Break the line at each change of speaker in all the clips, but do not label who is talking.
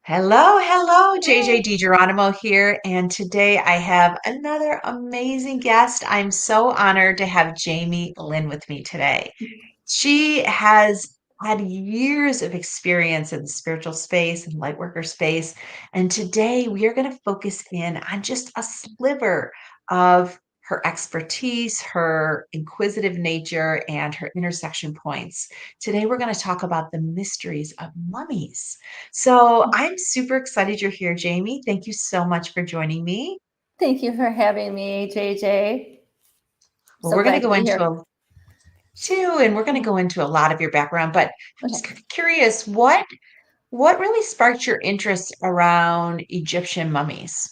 Hello, JJ
Hi.
DiGeronimo here, and today I have another amazing guest. I'm so honored to have Jamie Lynn with me today. She has had years of experience in the spiritual space and light worker space. And today we are going to focus in on just a sliver of her expertise, her inquisitive nature, and her intersection points. Today we're going to talk about the mysteries of mummies. So I'm super excited you're here, Jamie. Thank you so much for joining me.
Thank you for having me, JJ.
Well,
So
we're going to
glad to
go
be
into
here.
and we're going to go into a lot of your background, but I'm just
Okay.
curious, what really sparked your interest around Egyptian mummies?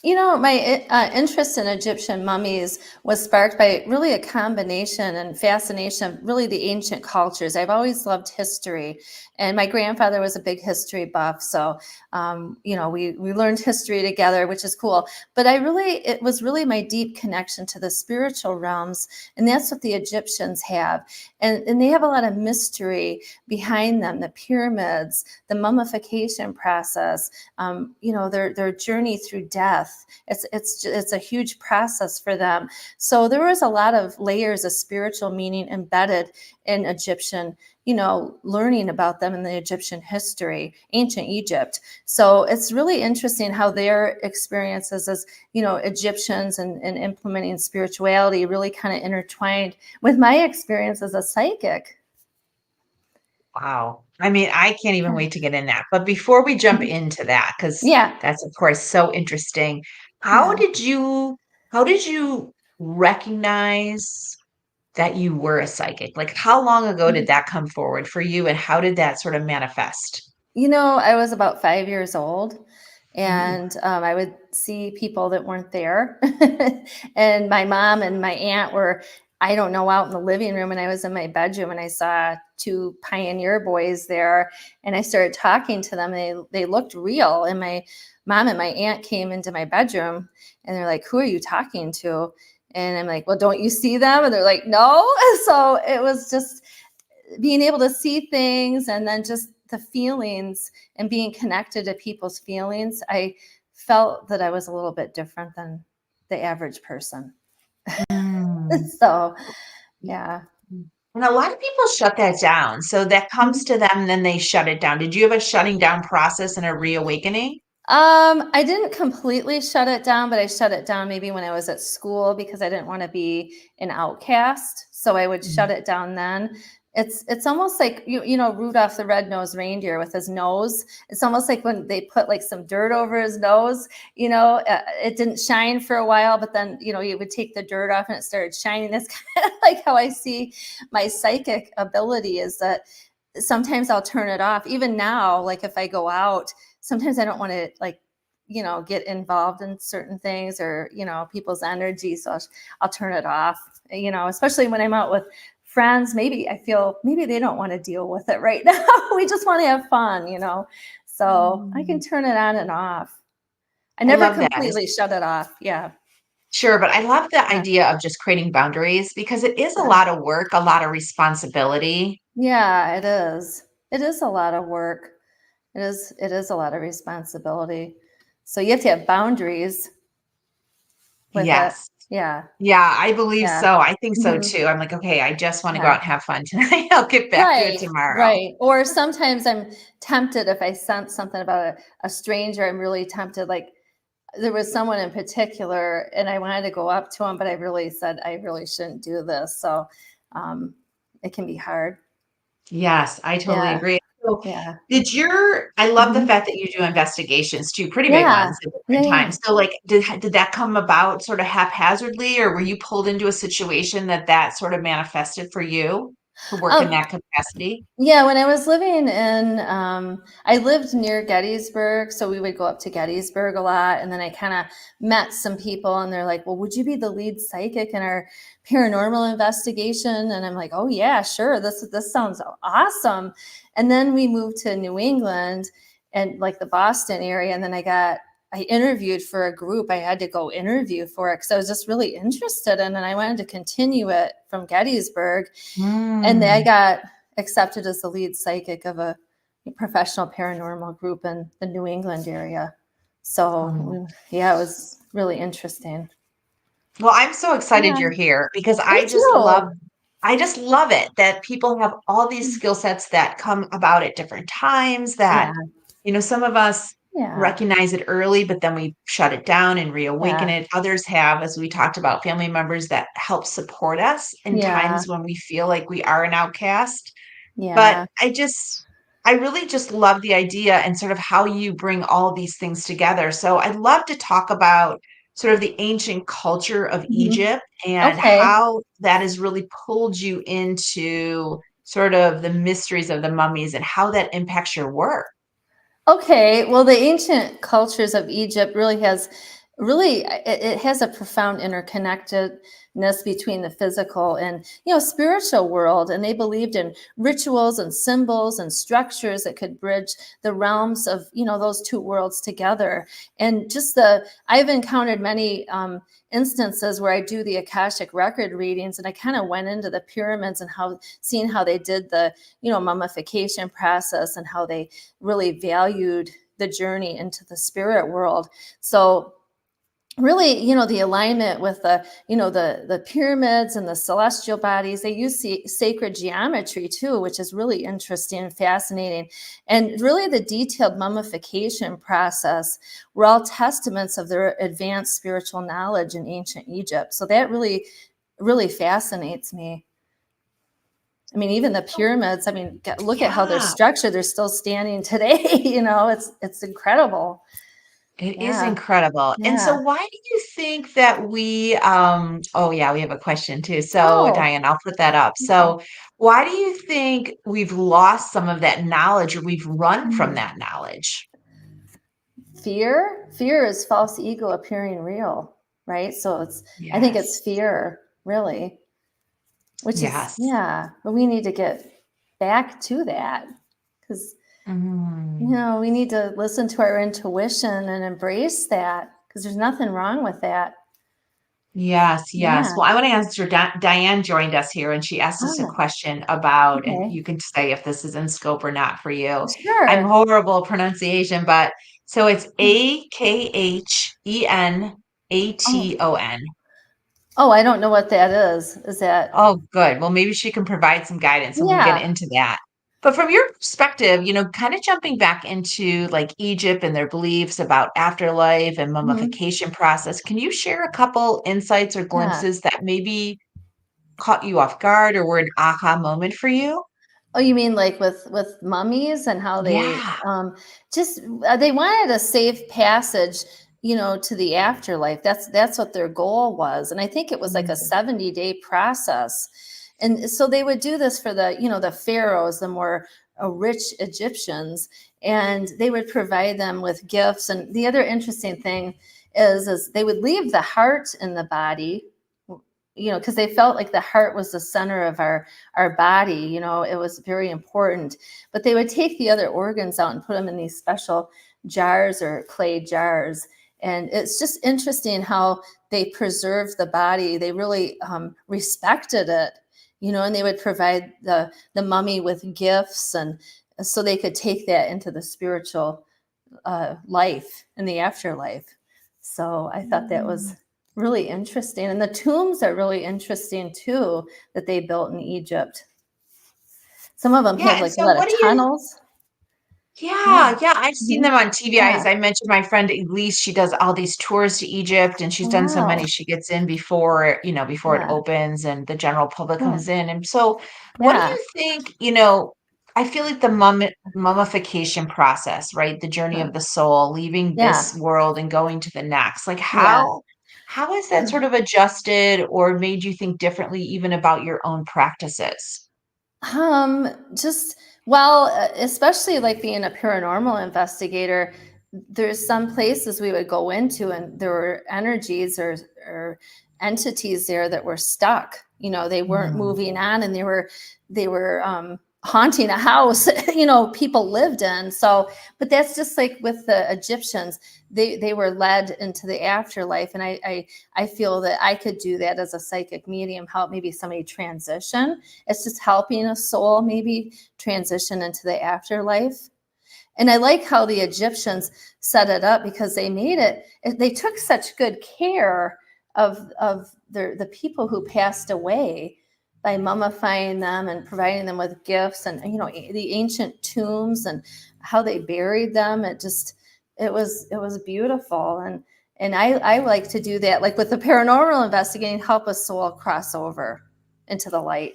My interest in Egyptian mummies was sparked by really a combination and fascination of really the ancient cultures. I've always loved history, and my grandfather was a big history buff. So, we learned history together, which is cool. But it was really my deep connection to the spiritual realms, and that's what the Egyptians have. And they have a lot of mystery behind them, the pyramids, the mummification process, their journey through death. It's a huge process for them. So there was a lot of layers of spiritual meaning embedded in Egyptian, learning about them in the Egyptian history, ancient Egypt. So it's really interesting how their experiences as, Egyptians and implementing spirituality really kind of intertwined with my experience as a psychic.
Wow. I mean, I can't even wait to get in that. But before we jump
Mhm.
into that, because
Yeah.
that's of course so interesting, how
Yeah.
did you how did you recognize that you were a psychic? Like how long ago did that come forward for you and how did that sort of manifest?
I was about 5 years old,
Ooh.
and I would see people that weren't there. And my mom and my aunt were, I don't know, out in the living room, and I was in my bedroom, and I saw two pioneer boys there, and I started talking to them. And they looked real, and my mom and my aunt came into my bedroom, and they're like, "Who are you talking to?" And I'm like, "Well, don't you see them?" And they're like, "No." So it was just being able to see things, and then just the feelings and being connected to people's feelings. I felt that I was a little bit different than the average person.
Mm.
So, yeah.
And a lot of people shut that down. So that comes to them and then they shut it down. Did you have a shutting down process and a reawakening?
I didn't completely shut it down, but I shut it down maybe when I was at school because I didn't want to be an outcast. So I would shut
Mm.
it down then. It's almost like Rudolph the Red-Nosed Reindeer with his nose. It's almost like when they put like some dirt over his nose. It didn't shine for a while, but then you would take the dirt off and it started shining. That's kind of like how I see my psychic ability, is that sometimes I'll turn it off. Even now, like if I go out, sometimes I don't want to get involved in certain things, or people's energy. So I'll turn it off. Especially when I'm out with friends. Maybe I feel maybe they don't want to deal with it right now. We just want to have fun. So I can
Mm.
turn it on and off. I
I
never
love that.
completely shut it off. Yeah.
Sure, but I love the
Yeah.
idea of just creating boundaries because it is a
Yeah.
lot of work, a lot of responsibility.
Yeah, it is. It is a lot of work. It is a lot of responsibility. So you have to have boundaries with it.
Yes.
Yeah.
Yeah, I believe
Yeah.
so. I think so
Mhm.
too. I'm like, okay, I just want to go out
Yeah.
and have fun tonight. I'll get back to it
Right.
tomorrow.
Right. Or sometimes I'm tempted if I sense something about a stranger, I'm really tempted. Like there was someone in particular and I wanted to go up to him, but I really said I really shouldn't do this. So um, it can be hard.
Yes, I totally
Yeah.
agree. So,
Yeah.
I love the
Mhm.
fact that you do investigations too, pretty big
Yeah.
ones at
Yeah.
different
Yeah.
times. So, like, did that come about sort of haphazardly, or were you pulled into a situation that sort of manifested for you to work in
Um,
that capacity?
Yeah, when I was living in, I lived near Gettysburg, so we would go up to Gettysburg a lot. And then I kind of met some people, and they're like, "Well, would you be the lead psychic in our paranormal investigation?" And I'm like, "Oh yeah, sure. This sounds awesome." And then we moved to New England and like the Boston area, and then I interviewed for a group. I had to go interview for it because I was just really interested in it, and I wanted to continue it from Gettysburg. And I
Mm.
got accepted as the lead psychic of a professional paranormal group in the New England area.
Oh.
So yeah, it was really interesting.
Well, I'm so excited
Yeah,
you're here because
me too.
I just love it that people have all these skill sets that come about at different times that,
Yeah,
some of us
yeah,
recognize it early, but then we shut it down and reawaken
yeah,
it. Others have, as we talked about, family members that help support us in
yeah,
times when we feel like we are an outcast. But
yeah.
I really just love the idea and sort of how you bring all these things together. So I'd love to talk about sort of the ancient culture of
Mhm.
Egypt and
Okay.
how that has really pulled you into sort of the mysteries of the mummies and how that impacts your work.
Okay, well, the ancient cultures of Egypt it has a profound interconnectedness between the physical and spiritual world, and they believed in rituals and symbols and structures that could bridge the realms of those two worlds together. And I've encountered many instances where I do the Akashic record readings, and I kind of went into the pyramids and seeing how they did the mummification process and how they really valued the journey into the spirit world. So really, the alignment with the pyramids and the celestial bodies, they use sacred geometry too, which is really interesting and fascinating. And really the detailed mummification process were all testaments of their advanced spiritual knowledge in ancient Egypt. So that really fascinates me. I mean, even the pyramids, I mean, look at how they're
Yeah,
structured. They're still standing today. It's incredible.
it is
Yeah.
incredible. And
Yeah.
so why do you think that oh yeah, we have a question too. So
Oh,
Diane, I'll put that up.
okay.
So why do you think we've lost some of that knowledge or we've run from
Hmm.
that knowledge?
Fear is false ego appearing real, right? So I think it's
Yes.
fear, really, which is,
Yes.
yeah, but we need to get back to that because,
Mm.
we need to listen to our intuition and embrace that because there's nothing wrong with that.
Yes, yes.
Yeah.
Well, I want to answer Diane joined us here and she asked us a
Oh,
question about, and
okay.
you can say if this is in scope or not for you. I'm
Sure.
horrible pronunciation, but so it's
Oh,
Akhenaton.
oh, I don't know what that is. Is that?
Oh, good. Well, maybe she can provide some guidance and we'll get
Yeah.
into that. But from your perspective, kind of jumping back into like Egypt and their beliefs about afterlife and
Mhm.
mummification process, can you share a couple insights or
Yeah.
glimpses that maybe caught you off guard or were an aha moment for you?
Oh, you mean like with mummies and how they
Yeah.
just they wanted a safe passage, to the afterlife. That's what their goal was, and I think it was like a
Mm.
70-day process. And so they would do this for the pharaohs, the more rich Egyptians, and they would provide them with gifts. And the other interesting thing is they would leave the heart in the body, because they felt like the heart was the center of our body. It was very important. But they would take the other organs out and put them in these special jars or clay jars. And it's just interesting how they preserved the body. They really respected it, and they would provide the mummy with gifts, and so they could take that into the spiritual life in the afterlife. So I thought that was
Mm.
really interesting. And the tombs are really interesting too that they built in Egypt. Some of them
Yeah,
have
and
like a
so
lot of
what do you
tunnels. Yeah.
Yeah, yeah, I've seen
Mhm.
them on TV.
Yeah.
As I mentioned, my friend Elise, she does all these tours to Egypt and she's done so
Wow.
many. She gets in before it
Yeah.
opens and the general public
Yeah.
comes in. And so what do
Yeah.
you think, I feel like the mummification process, right? The journey
Uh-huh.
of the soul, leaving
Yeah.
this world and going to the next. Like
Yeah.
how has that sort of adjusted or made you think differently even about your own practices?
Just well, especially like being a paranormal investigator, there's some places we would go into and there were energies or entities there that were stuck. They weren't
Mm.
moving on, and they were haunting a house, people lived in. So, but that's just like with the Egyptians. They were led into the afterlife, and I feel that I could do that as a psychic medium, help maybe somebody transition. It's just helping a soul maybe transition into the afterlife. And I like how the Egyptians set it up because they took such good care of the people who passed away by mummifying them and providing them with gifts, and the ancient tombs and how they buried them. It was beautiful. And I like to do that, like with the paranormal investigating, help a soul cross over into the light.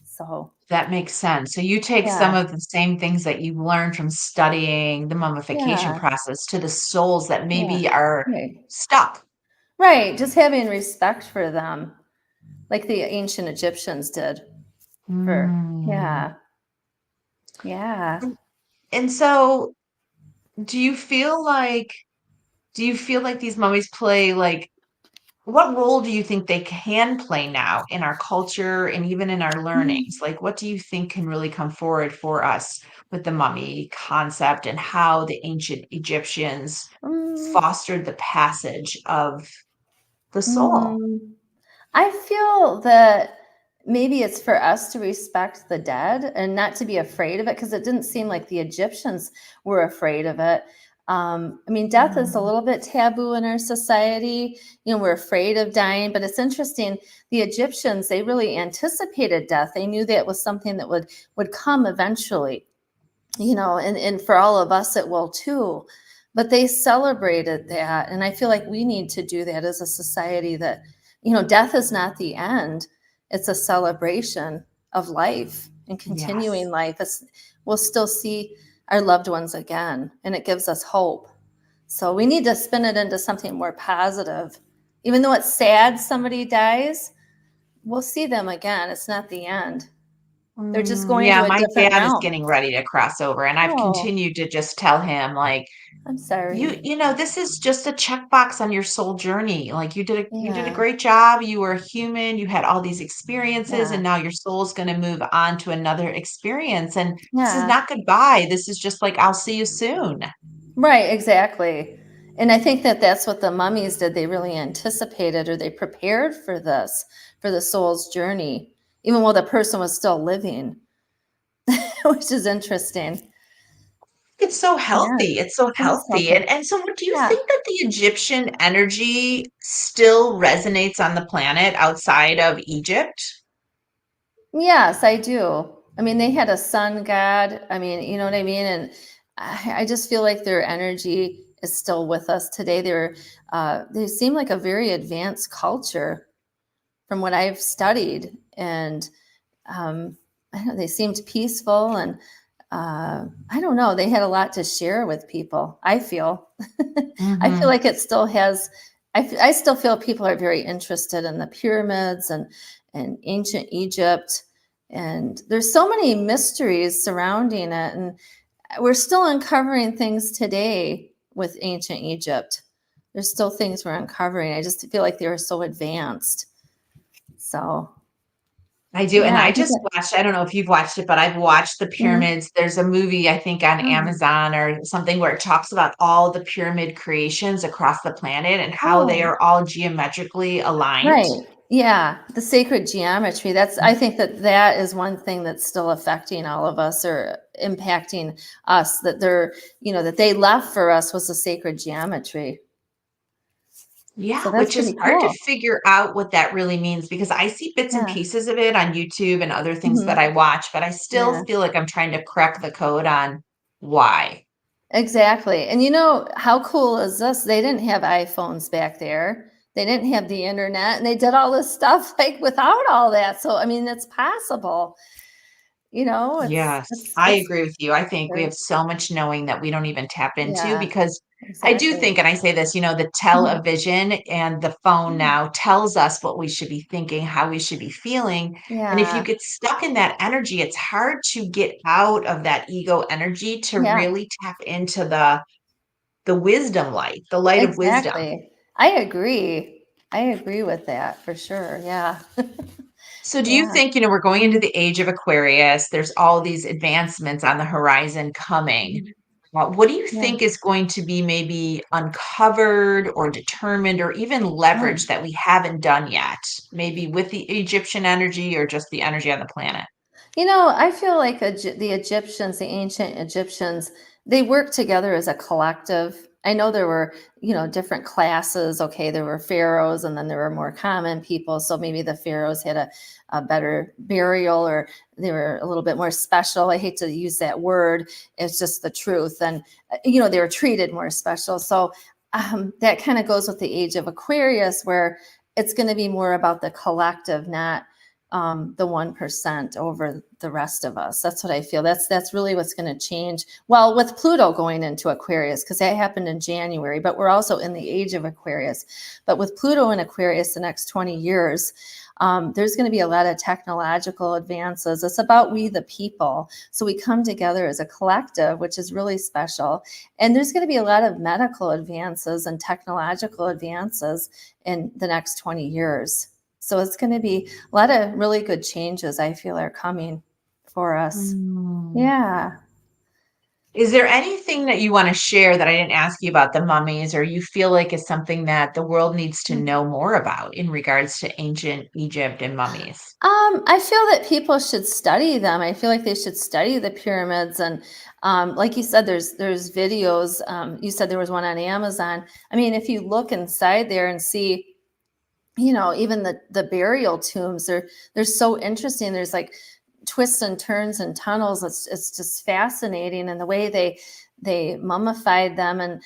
So
That makes sense. So you take some
yeah,
of the same things that you've learned from studying the mummification
yeah,
process to the souls that
yeah.
maybe are
Right.
stuck.
Right. Just having respect for them, like the ancient Egyptians did.
Mm.
Yeah, yeah.
And and so do you feel like do you feel like these mummies play like what role do you think they can play now in our culture and even in our learnings?
Mm,
Like, what do you think can really come forward for us with the mummy concept and how the ancient Egyptians
mm,
fostered the passage of the soul?
mm. I feel that maybe it's for us to respect the dead and not to be afraid of it, because it didn't seem like the Egyptians were afraid of it. I mean, death is a
Mm,
little bit taboo in our society. We're afraid of dying, but it's interesting. The Egyptians, they really anticipated death. They knew that was something that would come eventually. And for all of us, it will too. But they celebrated that. And I feel like we need to do that as a society, that, death is not the end, it's a celebration of life and continuing
yes.
life. We'll still see our loved ones again, and it gives us hope. So we need to spin it into something more positive. Even though it's sad somebody dies, we'll see them again. It's not the end. They're just going
Yeah,
to a
my
different
dad is
realm.
getting ready to cross over, and I've
Oh,
continued to just tell him, like,
I'm sorry.
this is just a checkbox on your soul journey. Like you did a
Yeah,
great job. You were a human. You had all these experiences,
yeah,
and now your soul's going to move on to another experience. And this is
yeah.
not goodbye. This is just like, I'll see you soon.
Right, exactly. And I think that that's what the mummies did. They really anticipated, or they prepared for this, for the soul's journey, even while the person was still living, which is interesting.
It's so
Yeah,
healthy. It's so
it is
healthy.
healthy.
And so what do you
Yeah.
think that the Egyptian energy still resonates on the planet outside of Egypt?
Yes, I do. I mean, they had a sun god. I mean, you know what I mean? And I just feel like their energy is still with us today. They seem like a very advanced culture from what I've studied. And um, I don't know, they seemed peaceful, and I don't know, they had a lot to share with people. I feel, I feel
Hmm.
like it still has. I still feel people are very interested in the pyramids and ancient Egypt, and there's so many mysteries surrounding it, and we're still uncovering things today with ancient Egypt. There's still things we're uncovering. I just feel like they were so advanced. So
I do. And
yeah,
I
I think
just watched, I don't know if you've watched it, but I've watched the
that.
pyramids. There's a movie, I think, on
Oh,
Amazon or something where it talks about all the pyramid creations across the planet and how they
oh,
are all geometrically aligned.
right. Yeah, the sacred geometry. I think that is one thing that's still affecting all of us, or impacting us, that they left for us, was the sacred geometry. So
Yeah,
that's
which is
pretty
hard to
cool.
figure out what that really means because I see bits and
Yeah.
pieces of it on YouTube and other things that I
Mhm.
watch, but I still
Yeah.
feel like I'm trying to crack the code on why.
Exactly. And how cool is this? They didn't have iPhones back there. They didn't have the internet, and they did all this stuff like without all that. So I mean, it's possible.
Yes, I
It's
agree with you. I think we
very,
have so much knowing that we don't even tap into
yeah,
because I do
exactly.
think, and I say this, the
Mhm.
television and the phone
Yeah.
now tells us what we should be thinking, how we should be feeling. And if you
Yeah.
get stuck in that energy, it's hard to get out of that ego energy to
Yeah,
really tap into the wisdom light, the light of wisdom.
exactly. I agree with that for sure. Yeah.
So do you
Yeah.
think, we're going into
Mhm.
the age of Aquarius, there's all these advancements on the horizon coming.
Mhm.
What do you
Yeah.
think is going to be maybe uncovered or determined or even leveraged
Oh.
that we haven't done yet? Maybe with the Egyptian energy or just the energy on the planet?
I feel like the Egyptians, the ancient Egyptians, they worked together as a collective. I know there were, different classes. Okay, there were pharaohs, and then there were more common people. So maybe the pharaohs had a better burial, or they were a little bit more special. I hate to use that word. It's just the truth. And, they were treated more special. So that kind of goes with the age of Aquarius, where it's going to be more about the collective, not the 1% over the rest of us. That's what I feel. That's really what's going to change. Well, with Pluto going into Aquarius, because that happened in January, but we're also in the age of Aquarius. But with Pluto in Aquarius the next 20 years, there's going to be a lot of technological advances. It's about we the people. So we come together as a collective, which is really special. And there's going to be a lot of medical advances and technological advances in the next 20 years. So it's going to be a lot of really good changes, I feel, are coming for us.
Mm.
Yeah.
Is there anything that you want to share that I didn't ask you about the mummies, or you feel like is something that the world needs to know more about in regards to ancient Egypt and mummies?
I feel that people should study them. I feel like they should study the pyramids, and like you said, there's videos. You said there was one on Amazon. I mean, if you look inside there and see, even the burial tombs, they're so interesting. There's like twists and turns and tunnels. It's just fascinating, and the way they mummified them, and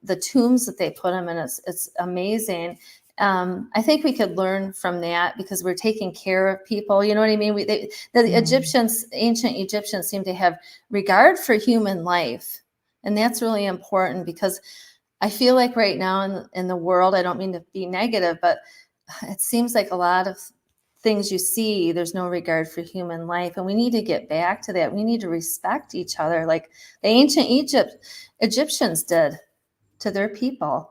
the tombs that they put them in, it's amazing. I think we could learn from that because we're taking care of people. You know what I mean? The
Mm.
Egyptians, ancient Egyptians, seem to have regard for human life, and that's really important because I feel like right now in the world, I don't mean to be negative, but it seems like a lot of things you see, there's no regard for human life. And we need to get back to that. We need to respect each other like the ancient Egyptians did to their people.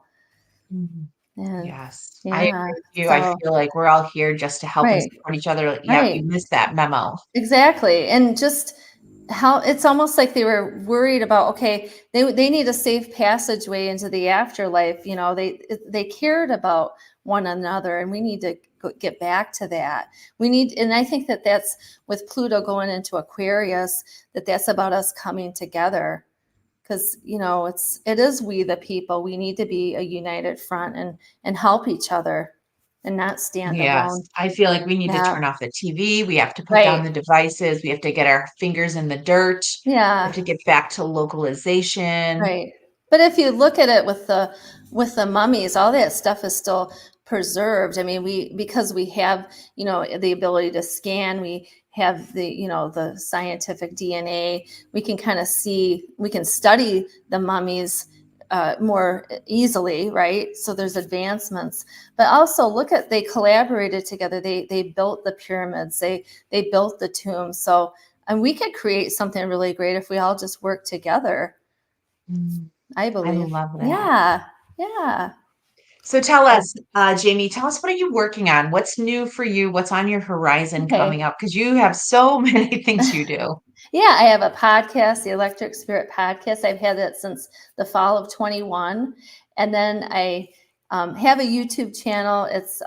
Mhm.
And
Yes, I agree
yeah,
with you. I
so
feel like we're all here just to help and
right,
support each other. Like, yeah,
right.
you missed that memo.
Exactly. And just how it's almost like they were worried about, okay, they need a safe passageway into the afterlife. They cared about one another, and we need to get back to that. And I think that that's with Pluto going into Aquarius, that's about us coming together because, it is we the people. We need to be a united front and help each other and not stand
Yes,
alone.
I feel like we need to
Yeah.
turn off the TV. We have to put down
Right.
the devices. We have to get our fingers in the dirt. We have
Yeah.
to get back to localization.
Right. But if you look at it with the mummies, all that stuff is still preserved. I mean, because we have, the ability to scan, we have the scientific DNA, we can kind of we can study the mummies more easily, right? So there's advancements. But also they collaborated together. They built the pyramids, they built the tombs. So and we could create something really great if we all just work together.
Mm,
I
I
believe.
love that.
Yeah. Yeah.
So tell
So,
us, Jamie, tell us what are you working on? What's new for you? What's on your horizon coming
okay.
up? Because you have so many things you do.
Yeah, I have a podcast, the Electric Spirit Podcast. I've had that since the fall of 21. And then I have a YouTube channel. It's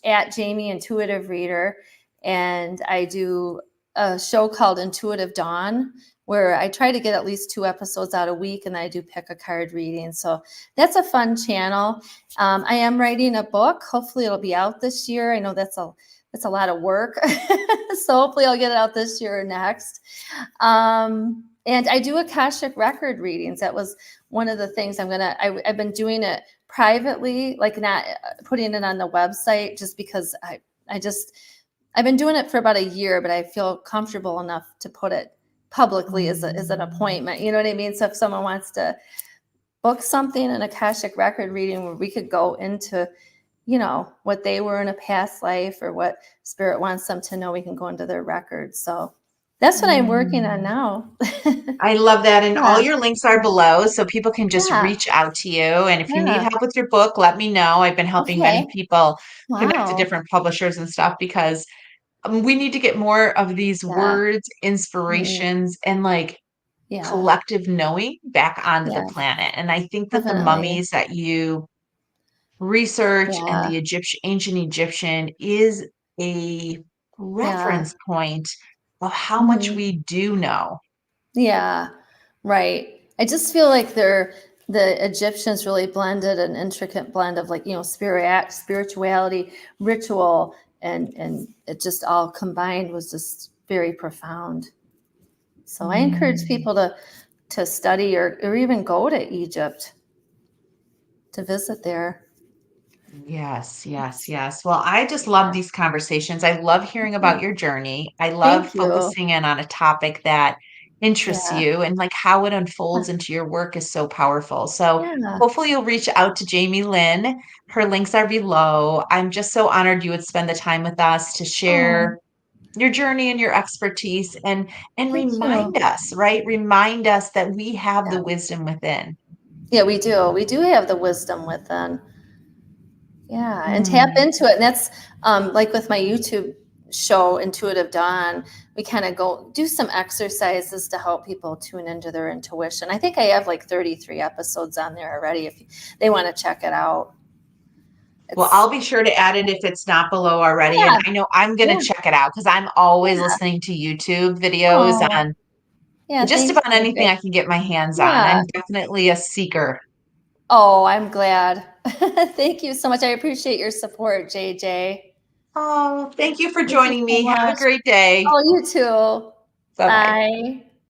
at Jamie Intuitive Reader. And I do a show called Intuitive Dawn, where I try to get at least 2 episodes out a week, and I do pick a card reading. So that's a fun channel. I am writing a book. Hopefully it'll be out this year. I know that's a lot of work. So hopefully I'll get it out this year or next. And I do Akashic record readings. That was one of the things I've been doing it privately, like not putting it on the website, just because I've been doing it for about a year, but I feel comfortable enough to put it publicly as an
Mm.
appointment. You know what I mean? So if someone wants to book something, an Akashic record reading where we could go into, what they were in a past life or what spirit wants them to know, we can go into their records. So that's what I'm working on
Mm.
now.
I love that. And all
Yeah.
your links are below so people can just
Yeah.
reach out to you. And if you need
Yeah.
help with your book, let me know. I've been helping many
Okay.
people connect to
Wow.
different publishers and stuff because we need to get more of these
Yeah.
words,
Mhm.
inspirations, and like
Yeah.
collective knowing back onto the
Yeah.
planet. And I think that the
Definitely.
mummies that you research and
Yeah.
the Egyptian ancient Egyptian is a
Yeah.
reference point of how much
Mhm.
we do know.
Yeah, right. I just feel like the Egyptians really blended an intricate blend of like, spirituality, ritual, and it just all combined was just very profound. So I encourage
Mm.
people to study or even go to Egypt to visit there.
Yes, yes, yes. Well, I just love
Yeah.
these conversations. I love hearing about your journey. I love
Thank you.
focusing in on a topic that interests
Yeah.
you, and like how it
Yeah.
unfolds into your work is so powerful. So
Yeah.
hopefully you'll reach out to Jamie Lynn. Her links are below. I'm just so honored you would spend the time with us to
Oh,
share your journey and your expertise and
thank you.
remind us, right? Remind us that we have
Yeah.
the wisdom within.
Yeah, we do. We do have the wisdom within. Yeah, and tap
Mm.
into it. And that's like with my YouTube show, Intuitive Dawn, we kind of go do some exercises to help people tune into their intuition. I think I have like 33 episodes on there already if they want to check it out.
Well, I'll
It's,
be sure to add it if it's not below already. And
yeah,
I know I'm going
yeah,
to check it out because I'm always
yeah.
listening to YouTube videos
Oh,
on
yeah,
just
thanks,
about anything
JJ.
I can get my hands on.
Yeah.
I'm definitely a seeker.
Oh, I'm glad. Thank you so much. I appreciate your support, JJ.
Oh, thank you for
Thank you
joining
so
me. Have a
much.
great day.
Oh, you too.
Bye bye.
Bye.